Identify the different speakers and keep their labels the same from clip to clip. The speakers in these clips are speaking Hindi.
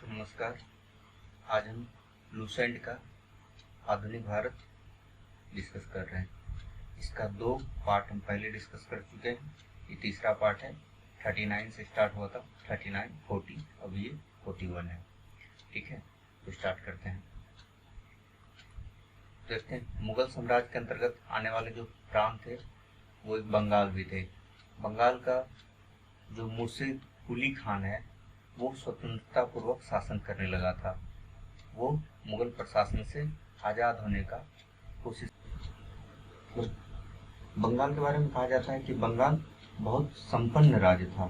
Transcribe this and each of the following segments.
Speaker 1: तो नमस्कार। आज हम लूसेंट का आधुनिक भारत डिस्कस कर रहे हैं। इसका 2 पार्ट हम पहले डिस्कस कर चुके हैं। ये तीसरा पार्ट है। 39 से स्टार्ट हुआ था, 39, 40, अब ये 41 है। ठीक है, तो स्टार्ट करते हैं। देखते हैं, मुगल साम्राज्य के अंतर्गत आने वाले जो प्रांत थे वो एक बंगाल भी थे। बंगाल का जो मुर्शिद कुली खान है वो स्वतंत्रता पूर्वक शासन करने लगा था। वो मुगल प्रशासन से आजाद होने का कोशिश। तो बंगाल के बारे में कहा जाता है कि बंगाल बहुत संपन्न राज्य था।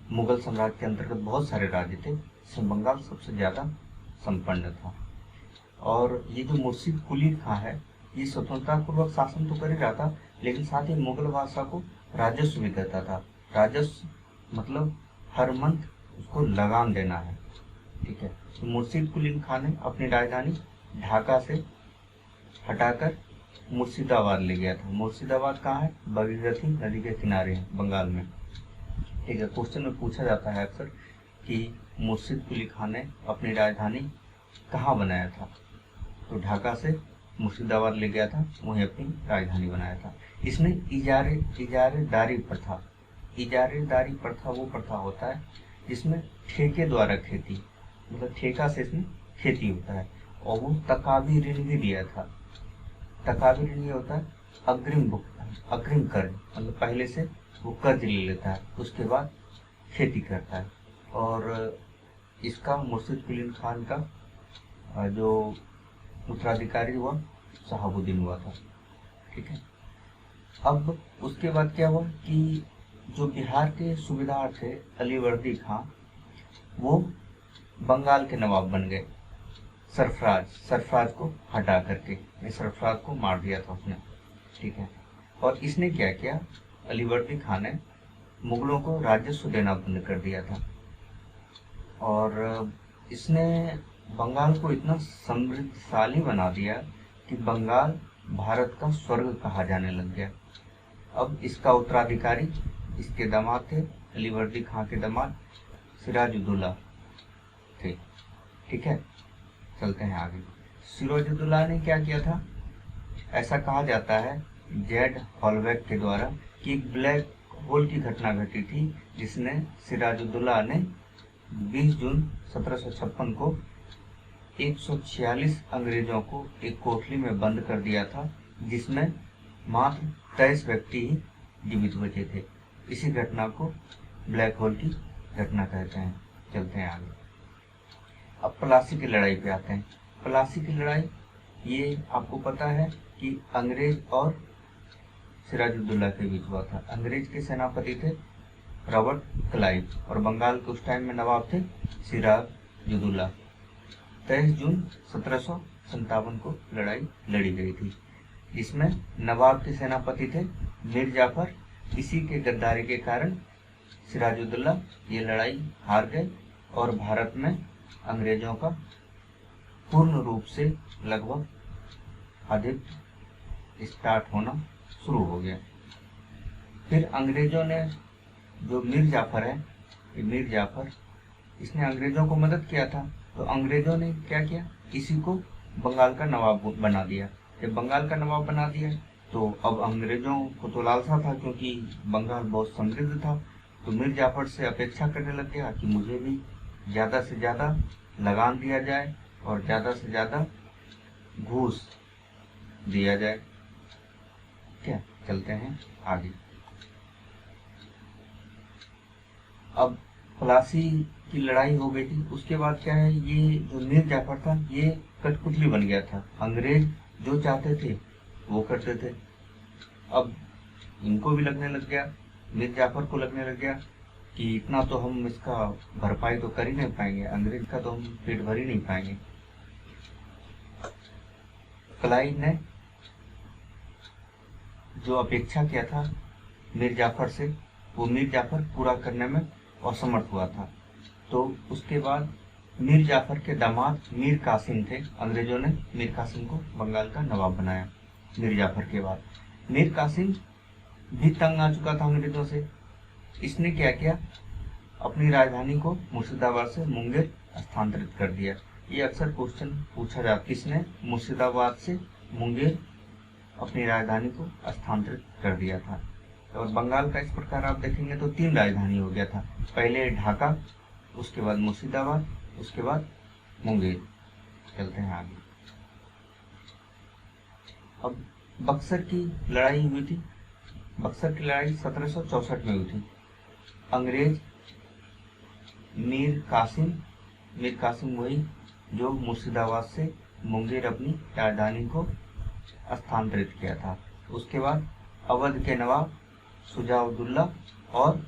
Speaker 1: मुगल साम्राज्य के अंतर्गत बहुत सारे राज्य थे, इसमें बंगाल सबसे ज्यादा संपन्न था। और ये जो मुर्शिद कुली खां है ये स्वतंत्रता पूर्वक शासन तो कर ही रहा था, लेकिन साथ ही मुगल बादशाह को राजस्व भी देता था। राजस्व मतलब हर मंथ उसको लगान देना है। ठीक है, तो मुर्शिद कुली खां ने अपनी राजधानी ढाका से हटाकर मुर्शिदाबाद ले गया था। मुर्शिदाबाद कहाँ है? भगीरथी नदी के किनारे है, बंगाल में। ठीक है, क्वेश्चन में पूछा जाता है अक्सर कि मुर्शिद कुली खां ने अपनी राजधानी कहाँ बनाया था, तो ढाका से मुर्शिदाबाद ले गया था, वहीं अपनी राजधानी बनाया था। इसने इजारेदारी प्रथा, इजारेदारी प्रथा वो प्रथा होता है जिसमें ठेके द्वारा खेती, मतलब ठेका से इसमें खेती होता है। और वो तकावी ऋण भी दिया था। तकावी ऋण ये होता है अग्रिम भुगतान, अग्रिम कर्ज, मतलब पहले से वो कर्ज ले लेता है, उसके बाद खेती करता है। और इसका मुर्शिद कुली खान का जो उत्तराधिकारी हुआ शहाबुद्दीन हुआ था। ठीक है, अब उसके बाद क्या हुआ कि जो बिहार के सूबेदार थे अलीवर्दी खां, वो बंगाल के नवाब बन गए। सरफराज को हटा करके, सरफराज को मार दिया था उसने। ठीक है, और इसने क्या किया, अलीवर्दी खां ने मुगलों को राजस्व देना बंद कर दिया था। और इसने बंगाल को इतना समृद्धशाली बना दिया कि बंगाल भारत का स्वर्ग कहा जाने लग गया। अब इसका उत्तराधिकारी इसके दामाद थे, अलीवर्दी खां के दामाद सिराजुद्दौला थे। ठीक है, चलते हैं आगे। सिराजुद्दौला ने क्या किया था, ऐसा कहा जाता है जेड हॉलबैक के द्वारा कि एक ब्लैक होल की घटना घटी थी जिसने सिराजुद्दौला ने 20 जून 1756 को 146 अंग्रेजों को एक कोठरी में बंद कर दिया था, जिसमें मात्र 23 व्यक्ति ही जीवित बचे थे। इसी घटना को ब्लैक होल की घटना कहते हैं। चलते हैं आगे। अब प्लासी की लड़ाई पे आते हैं। प्लासी की लड़ाई ये आपको पता है कि अंग्रेज और सिराजुद्दौला के बीच हुआ था। अंग्रेज के सेनापति थे रॉबर्ट क्लाइव और बंगाल के उस टाइम में नवाब थे सिराजुद्दौला। 23 जून 1757 को लड़ाई लड़ी गई थी, जिसमें नवाब के सेनापति थे मीर जाफर। इसी के गद्दारी के कारण सिराजुद्दौला ये लड़ाई हार गए और भारत में अंग्रेजों का पूर्ण रूप से लगभग आधिपत्य स्टार्ट होना शुरू हो गया। फिर अंग्रेजों ने, जो मीर जाफर है, ये मीर जाफर, इसने अंग्रेजों को मदद किया था, तो अंग्रेजों ने क्या किया, इसी को बंगाल का नवाब बना दिया। जब बंगाल का नवाब बना दिया तो अब अंग्रेजों को तो लालसा था, क्योंकि बंगाल बहुत समृद्ध था, तो मीर जाफर से अपेक्षा करने लग गया कि मुझे भी ज्यादा से ज्यादा लगान दिया जाए और ज्यादा से ज्यादा घूस दिया जाए। क्या, चलते हैं आगे। अब प्लासी की लड़ाई हो गई थी, उसके बाद क्या है, ये जो मीर जाफर था ये कठपुतली बन गया था। अंग्रेज जो चाहते थे वो करते थे। अब इनको भी लगने लग गया, मीर जाफर को लगने लग गया कि इतना तो हम इसका भरपाई तो कर ही नहीं पाएंगे, अंग्रेज का तो हम पेट भर ही नहीं पाएंगे। क्लाइव ने जो अपेक्षा किया था मीर जाफर से, वो मीर जाफर पूरा करने में असमर्थ हुआ था। तो उसके बाद मीर जाफर के दामाद मीर कासिम थे। अंग्रेजों ने मीर कासिम को बंगाल का नवाब बनाया। मीर जाफर के बाद मीर कासिम भी तंग आ चुका था अंग्रेजों से। इसने क्या किया, अपनी राजधानी को मुर्शिदाबाद से मुंगेर स्थानांतरित कर दिया। ये अक्सर क्वेश्चन पूछा जाता, किसने मुर्शिदाबाद से मुंगेर अपनी राजधानी को स्थानांतरित कर दिया था। और बंगाल का इस प्रकार आप देखेंगे तो 3 राजधानी हो गया था, पहले ढाका, उसके बाद मुर्शिदाबाद, उसके बाद मुंगेर। चलते हैं आगे। अब बक्सर की लड़ाई हुई थी। बक्सर की लड़ाई 1764 में हुई थी। अंग्रेज मीर कासिम वही जो मुर्शिदाबाद से मुंगेर अपनी राजधानी को स्थानांतरित किया था। उसके बाद अवध के नवाब शुजाउद्दौला और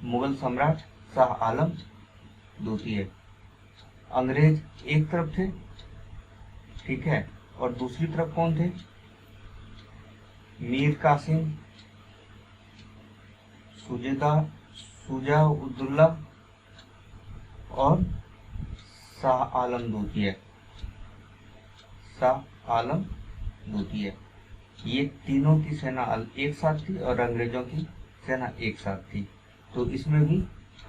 Speaker 1: मुगल सम्राट शाह आलम द्वितीय, अंग्रेज एक तरफ थे, ठीक है, और दूसरी तरफ कौन थे? मीर कासिम, शुजाउद्दौला और शाह आलम द्वितीय। ये तीनों की सेना एक साथ थी और अंग्रेजों की सेना एक साथ थी, तो इसमें भी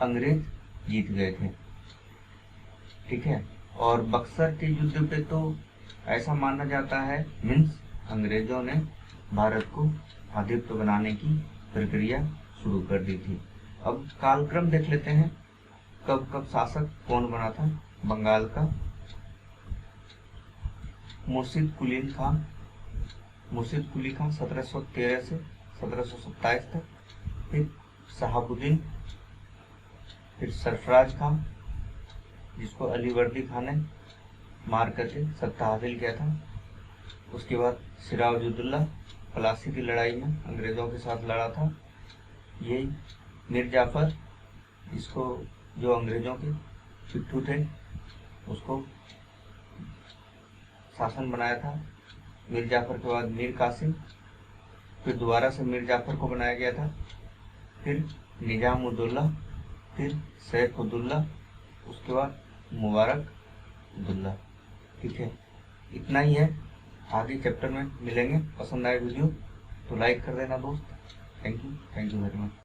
Speaker 1: अंग्रेज जीत गए थे, ठीक है। और बक्सर के युद्ध पे तो ऐसा माना जाता है, मीन्स अंग्रेजों ने भारत को आधिपत्य बनाने की प्रक्रिया शुरू कर दी थी। अब कालक्रम देख लेते हैं, कब कब शासक कौन बना था बंगाल का। मुर्शिद कुली खान 1713 से 1727 तक, फिर शहाबुद्दीन, फिर सरफराज खान जिसको अलीवर्दी खान ने मार करके सत्ता हासिल किया था, उसके बाद सिराजुद्दौला प्लासी की लड़ाई में अंग्रेजों के साथ लड़ा था, यही मीर जाफर इसको जो अंग्रेजों के पिट्ठू थे उसको शासन बनाया था। मीर जाफर के बाद मीर कासिम, फिर दोबारा से मीर जाफर को बनाया गया था, फिर निजामुद्दौला, फिर सैफुद्दौला, उसके बाद मुबारकउद्दौला, ठीक है। इतना ही है, आगे चैप्टर में मिलेंगे। पसंद आए वीडियो तो लाइक कर देना दोस्त। Thank you very much.